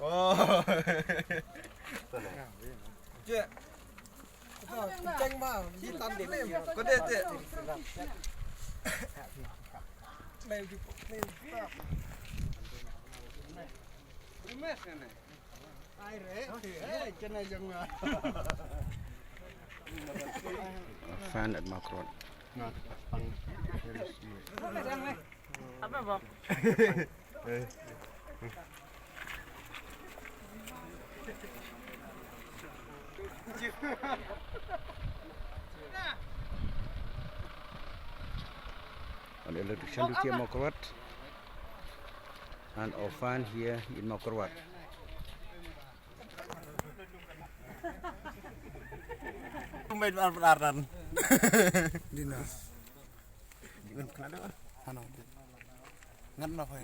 Oh. Cek. Kenceng mah, hitam deh. Kode cek. Fan at Macron. Apa, Bob? An electrician to Mokrot and our fan here in Mokrot. Pemain Ardan. Dina. Kenapa? Ano? Ngan na ko.